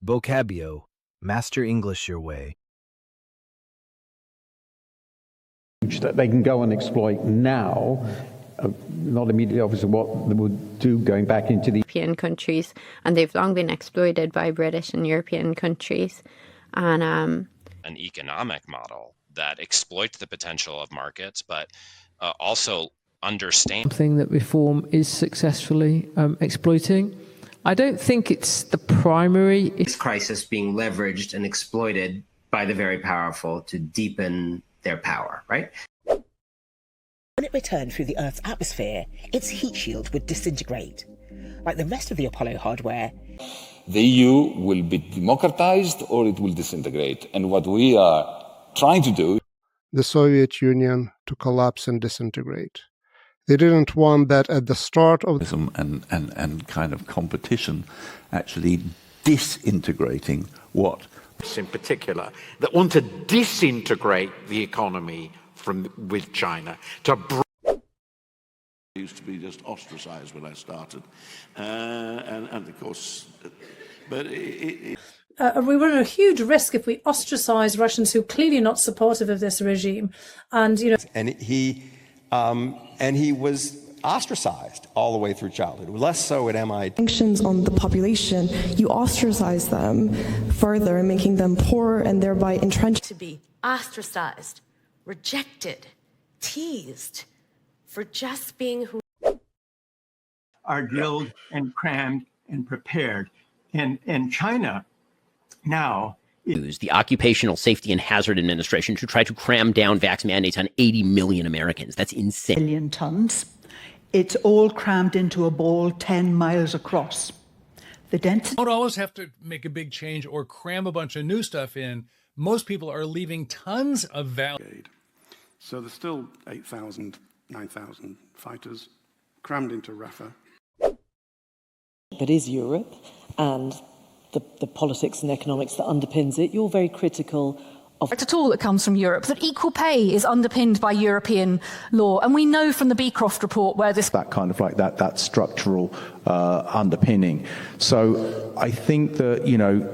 Vocabio. Master English your way. That they can go and exploit now, not immediately obviously what they would do going back into the European countries, and they've long been exploited by British and European countries. And an economic model that exploits the potential of markets, but also understand something that reform is successfully exploiting. I don't think it's the primary. This crisis being leveraged and exploited by the very powerful to deepen their power, right? When it returned through the Earth's atmosphere, its heat shield would disintegrate. Like the rest of the Apollo hardware, the EU will be democratized or it will disintegrate. And what we are trying to do, the Soviet Union to collapse and disintegrate. They didn't want that at the start of and kind of competition actually disintegrating what? In particular, that want to disintegrate the economy with China. Used to be just ostracized when I started, and of course, but we run a huge risk if we ostracize Russians who are clearly not supportive of this regime, and and he was ostracized all the way through childhood, less so at MIT. Sanctions on the population, you ostracize them further, making them poorer and thereby entrenched. To be ostracized, rejected, teased for just being who are drilled and crammed and prepared. And China now use the Occupational Safety and Hazard Administration to try to cram down vax mandates on 80 million Americans. That's insane. Million tons. It's all crammed into a ball 10 miles across. The density. You don't always have to make a big change or cram a bunch of new stuff in. Most people are leaving tons of value. So there's still 8,000, 9,000 fighters crammed into Rafah. That is Europe, and the politics and economics that underpins it. You're very critical of at all that comes from Europe, that equal pay is underpinned by European law. And we know from the Beecroft report where this... That kind of like that structural underpinning. So I think that,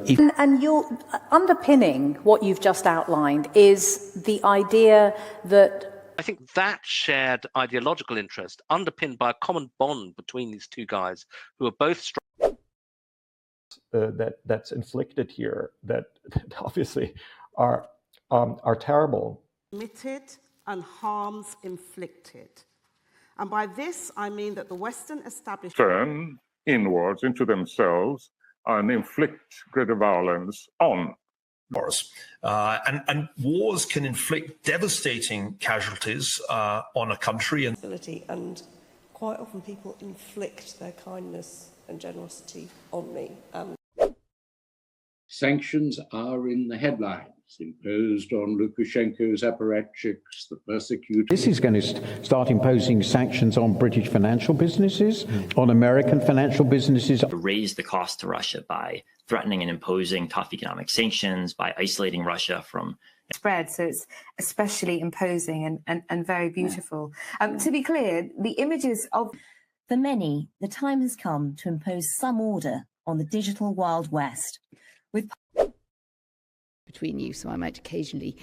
if... And you're underpinning what you've just outlined is the idea that... I think that shared ideological interest underpinned by a common bond between these two guys who are both strong. That's inflicted here that obviously are terrible. Committed and harms inflicted. And by this, I mean that the Western establishment turn inwards into themselves and inflict greater violence on wars. And wars can inflict devastating casualties on a country. And quite often people inflict their kindness and generosity on me. Sanctions are in the headlines, imposed on Lukashenko's apparatchiks, the persecutors. This is going to start imposing sanctions on British financial businesses, on American financial businesses. To raise the cost to Russia by threatening and imposing tough economic sanctions, by isolating Russia from spread, so it's especially imposing and very beautiful. To be clear, the images of... For many, the time has come to impose some order on the digital Wild West. Between you, so I might occasionally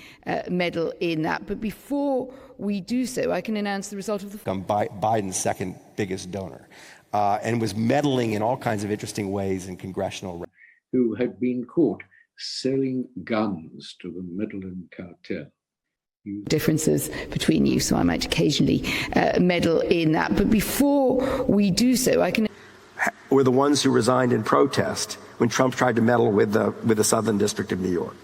meddle in that. But before we do so, I can announce the result of the... Biden's second biggest donor, and was meddling in all kinds of interesting ways in congressional... Who had been caught selling guns to the Medellin cartel. Differences between you, so I might occasionally meddle in that. But before we do so, I can... Were the ones who resigned in protest when Trump tried to meddle with the Southern District of New York.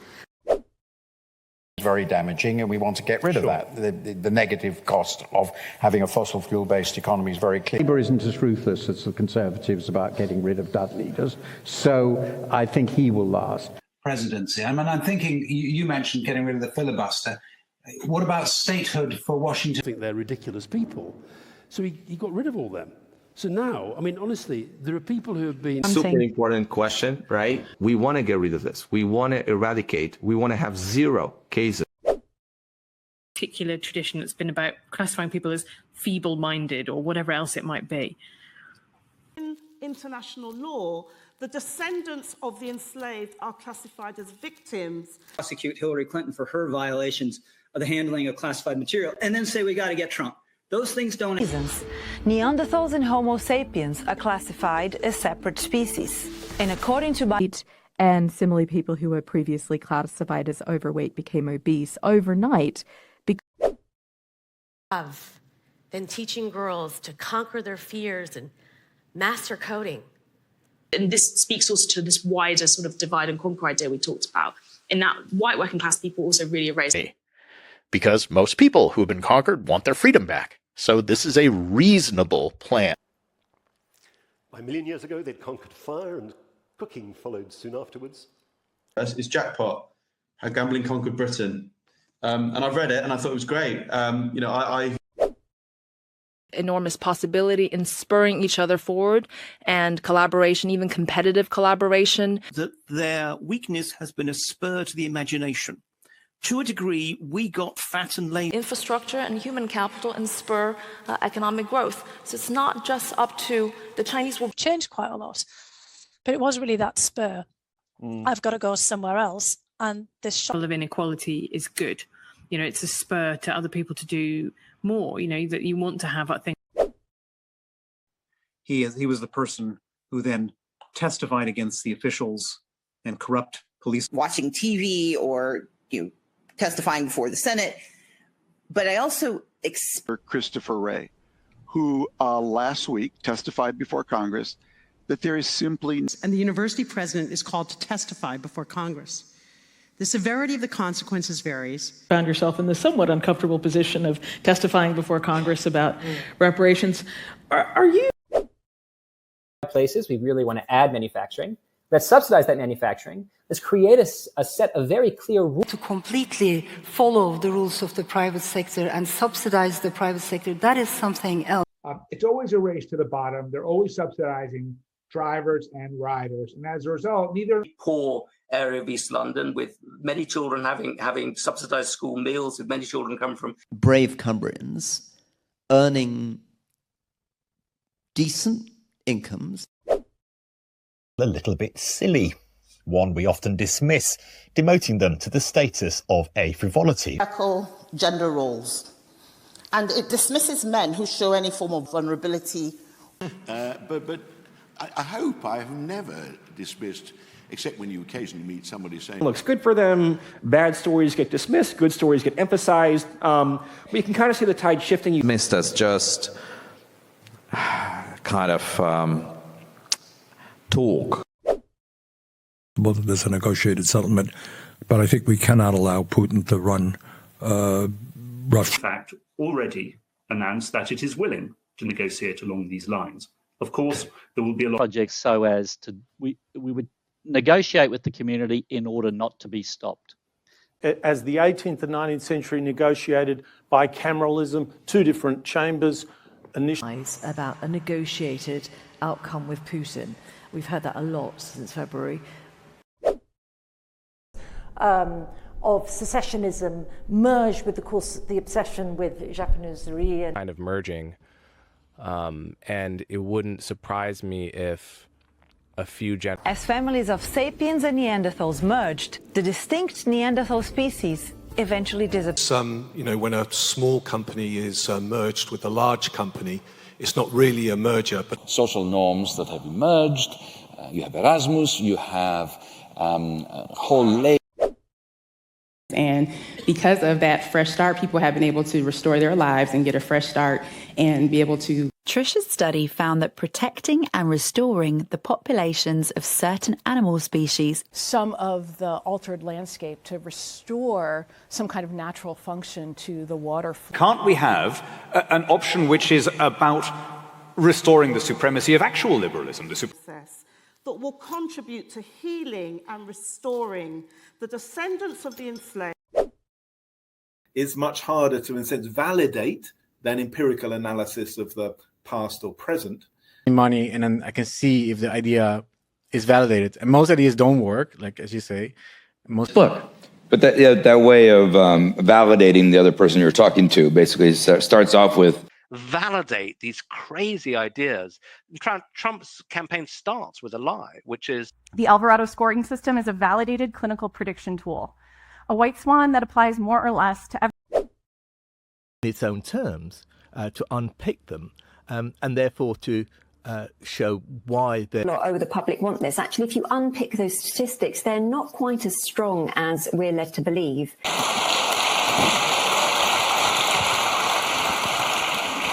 Very damaging, and we want to get rid of that. The negative cost of having a fossil fuel-based economy is very clear. Labour isn't as ruthless as the Conservatives about getting rid of dud leaders, so I think he will last. Presidency. I mean, I'm thinking, you mentioned getting rid of the filibuster. What about statehood for Washington? I think they're ridiculous people. So he got rid of all them. So now, I mean, honestly, there are people who have been... Super important question, right? We want to get rid of this. We want to eradicate. We want to have 0 cases. Particular tradition that's been about classifying people as feeble-minded or whatever else it might be. In international law, The descendants of the enslaved are classified as victims. Prosecute Hillary Clinton for her violations of the handling of classified material, and then say we got to get Trump. Those things don't. Neanderthals and Homo sapiens are classified as separate species. And according to and similarly, people who were previously classified as overweight became obese overnight. Than teaching girls to conquer their fears and master coding. And this speaks also to this wider sort of divide and conquer idea we talked about, in that white working class people also really erase. Because most people who have been conquered want their freedom back. So this is a reasonable plan. A million years ago, they'd conquered fire, and cooking followed soon afterwards. It's jackpot. How gambling conquered Britain. And I've read it and I thought it was great. You know, I enormous possibility in spurring each other forward and collaboration, even competitive collaboration. That their weakness has been a spur to the imagination. To a degree, we got fat and lazy. Infrastructure and human capital and spur economic growth. So it's not just up to the Chinese will change quite a lot, but it was really that spur. I've got to go somewhere else, and this level of inequality is good. You know, it's a spur to other people to do more. You know, that you want to have. I think he was the person who then testified against the officials and corrupt police. Watching TV or testifying before the Senate, but I also Christopher Wray, who last week testified before Congress that there is simply... And the university president is called to testify before Congress. The severity of the consequences varies. Found yourself in the somewhat uncomfortable position of testifying before Congress about reparations. Are you... Places we really want to add manufacturing. Let's subsidize that manufacturing. Let's create a set of very clear rules. To completely follow the rules of the private sector and subsidize the private sector, that is something else. It's always a race to the bottom. They're always subsidizing drivers and riders. And as a result, neither... Poor area of East London with many children having subsidized school meals, with many children coming from... Brave Cumbrians earning decent incomes. A little bit silly. One we often dismiss, demoting them to the status of a frivolity. Gender roles. And it dismisses men who show any form of vulnerability. But I hope I have never dismissed, except when you occasionally meet somebody saying... Looks good for them, bad stories get dismissed, good stories get emphasized. But you can kind of see the tide shifting. Dismissed as just kind of talk. Whether there's a negotiated settlement, but I think we cannot allow Putin to run Russia. In fact, already announced that it is willing to negotiate along these lines. Of course, there will be a lot of projects so as to we would negotiate with the community in order not to be stopped. As the 18th and 19th century negotiated bicameralism, two different chambers. About a negotiated outcome with Putin. We've heard that a lot since February. Of secessionism merged with, of course, the obsession with Japaneserie. And kind of merging. And it wouldn't surprise me if a few As families of sapiens and Neanderthals merged, the distinct Neanderthal species eventually disappeared. When a small company is merged with a large company, it's not really a merger, but social norms that have emerged. You have Erasmus, you have a whole layer. And because of that fresh start, people have been able to restore their lives and get a fresh start and be able to... Trisha's study found that protecting and restoring the populations of certain animal species, some of the altered landscape to restore some kind of natural function to the water. Can't we have an option which is about restoring the supremacy of actual liberalism? That will contribute to healing and restoring the descendants of the enslaved. It's much harder to, in a sense, validate than empirical analysis of the past or present. Money, and then I can see if the idea is validated. And most ideas don't work, like as you say. But that way of validating the other person you're talking to basically starts off with validate these crazy ideas. Trump's campaign starts with a lie, which is the Alvarado scoring system is a validated clinical prediction tool, a white swan that applies more or less to its own terms, to unpick them, and therefore to show why they're... Oh, the public want this. Actually, if you unpick those statistics, they're not quite as strong as we're led to believe.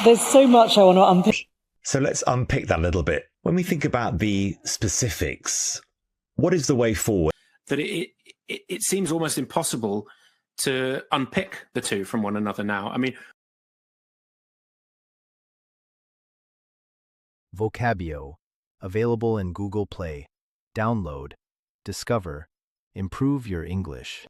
There's so much I want to unpick. So let's unpick that a little bit. When we think about the specifics, what is the way forward? That it seems almost impossible to unpick the two from one another now. I mean, Vocabio, available in Google Play. Download, discover, improve your English.